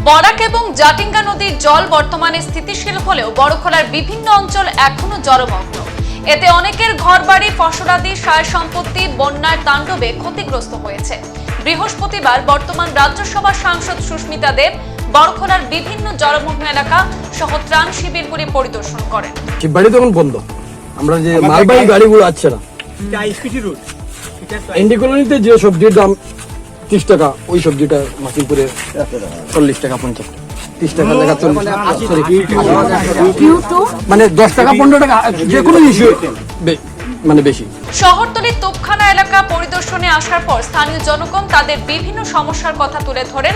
বরাক এবং জাটিঙ্গা নদীর জল বর্তমানে স্থিতিশীল হলেও বড়খলার বিভিন্ন অঞ্চল এখনো জলমগ্ন। এতে অনেকের ঘরবাড়ি, ফসলাদি, সায় সম্পত্তি বন্যার তাণ্ডবে ক্ষতিগ্রস্ত হয়েছে। বৃহস্পতিবার বর্তমান রাজ্যসভার সাংসদ সুস্মিতা দেব বড়খলার বিভিন্ন জলমগ্ন এলাকা সহ ত্রাণ শিবিরগুলি পরিদর্শন করেন। বাড়ি তখন বন্ধ, আমরা যে মালবাহী গাড়িগুলো আসছে না। এনডি কলোনিতে যে সবজির দাম 30 টাকা, ওই সবজিটা মাসিমপুরে 40 টাকা, 50 টাকা, 30 টাকা দেখা 40, মানে 10 টাকা 15 টাকা, যে কোনো ইস্যু মানে বেশি। শহরতলির তোপখানা এলাকা পরিদর্শনে আসার পর স্থানীয় জনগণ তাদের বিভিন্ন সমস্যার কথা তুলে ধরেন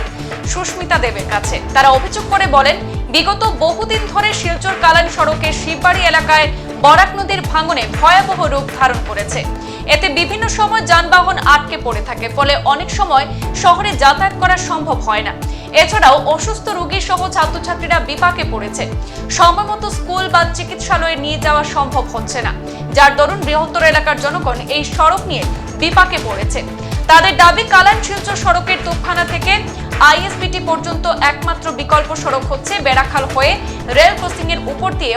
সুস্মিতা দেবের কাছে। তারা অভিযোগ করে বলেন, বিগত বহুদিন ধরে শিলচর কালান সড়কের শিববাড়ি এলাকায় বরাক নদীর ভাঙনে ভয়াবহ রূপ ধারণ করেছে। এতে বিভিন্ন সময় যানবাহন আটকে পড়ে থাকে, ফলে অনেক সময় শহরে যাতায়াত করা সম্ভব হয় না। এছাড়াও অসুস্থ রোগী সহ ছাত্রছাত্রীরা বিপাকে পড়েছে। সময়মতো স্কুল বা চিকিৎসালয়ে নিয়ে যাওয়া সম্ভব হচ্ছে না, যার দরুন বৃহত্তর এলাকার জনগণ এই সড়ক নিয়ে বিপাকে পড়েছে। তাদের দাবি, কালান শিলচর সড়কের তোপখানা থেকে আইএসবিটি পর্যন্ত একমাত্র বিকল্প সড়ক হচ্ছে বেড়াখাল হয়ে রেল ক্রসিং এর উপর দিয়ে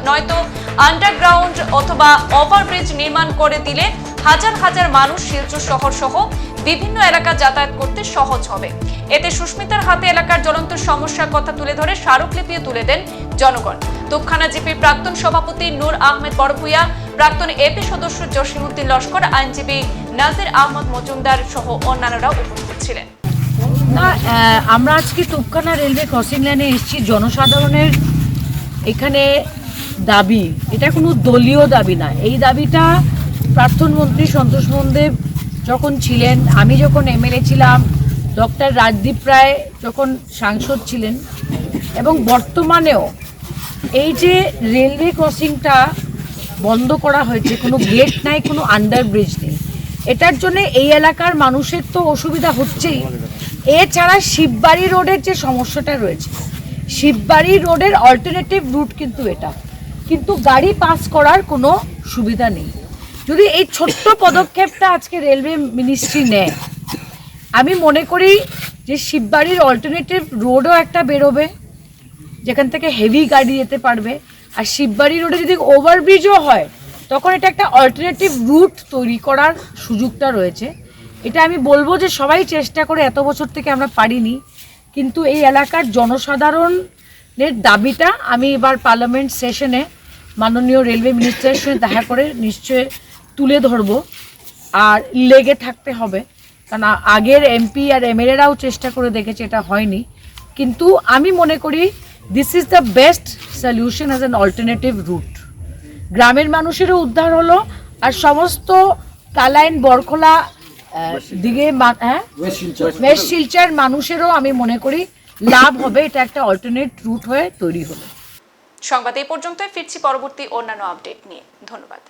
নয়তো আন্ডারগ্রাউন্ড অথবা ওভারব্রিজ নির্মাণ করে দিলে হাজার হাজার মানুষ শিলচর শহর সহ বিভিন্ন এলাকা যাতায়াত করতে সহজ হবে। এতে সুস্মিতার হাতে এলাকার জ্বলন্ত সমস্যার কথা তুলে ধরে স্মারকলিপিও তুলে দেন জনগণ। তোপখানা জিপির প্রাক্তন সভাপতি নূর আহমেদ বড়ভূইয়া, প্রাক্তন এপি সদস্য জসিমউদ্দিন লস্কর, আইনজীবী নাজির আহমদ মজুমদার সহ অন্যান্যরাও উপস্থিত ছিলেন। না, আমরা আজকে তোপখানা রেলওয়ে ক্রসিং লাইনে এসেছি। জনসাধারণের এখানে দাবি, এটা কোনো দলীয় দাবি না। এই দাবিটা প্রাক্তন মন্ত্রী সন্তোষ মন্দেব যখন ছিলেন, আমি যখন এমএলএ ছিলাম, ডক্টর রাজদীপ রায় যখন সাংসদ ছিলেন, এবং বর্তমানেও এই যে রেলওয়ে ক্রসিংটা বন্ধ করা হয়েছে, কোনো গেট নাই, কোনো আন্ডারব্রিজ নেই, এটার জন্য এই এলাকার মানুষের তো অসুবিধা হচ্ছেই। এছাড়া শিববাড়ি রোডের যে সমস্যাটা রয়েছে, শিববাড়ি রোডের অল্টারনেটিভ রুট কিন্তু এটা, কিন্তু গাড়ি পাস করার কোনো সুবিধা নেই। যদি এই ছোট্ট পদক্ষেপটা আজকে রেলওয়ে মিনিস্ট্রি নেয়, আমি মনে করি যে শিববাড়ির অল্টারনেটিভ রোডও একটা বেরোবে, যেখান থেকে হেভি গাড়ি যেতে পারবে। আর শিববাড়ি রোডে যদি ওভারব্রিজও হয়, তখন এটা একটা অল্টারনেটিভ রুট তৈরি করার সুযোগটা রয়েছে। এটা আমি বলবো যে সবাই চেষ্টা করে, এত বছর থেকে আমরা পারিনি, কিন্তু এই এলাকার জনসাধারণের দাবিটা আমি এবার পার্লামেন্ট সেশনে মাননীয় রেলওয়ে মিনিস্টারের সঙ্গে দেখা করে নিশ্চয় তুলে ধরবো। আর লেগে থাকতে হবে, কারণ আগের এমপি আর এমএলএরাও চেষ্টা করে দেখেছে, এটা হয়নি। কিন্তু আমি মনে করি this is the best solution as an alternative route. গ্রামের মানুষেরও উদ্ধার হলো, আর সমস্ত কালাইন বড়খলা দিকে ওয়েস্ট শিলচর মানুষেরও আমি মনে করি লাভ হবে। এটা একটা অল্টারনেট রুট হয়ে তৈরি হলো। সংবাদ এই পর্যন্তই, ফিরছি পরবর্তী অন্যান্য আপডেট নিয়ে। ধন্যবাদ।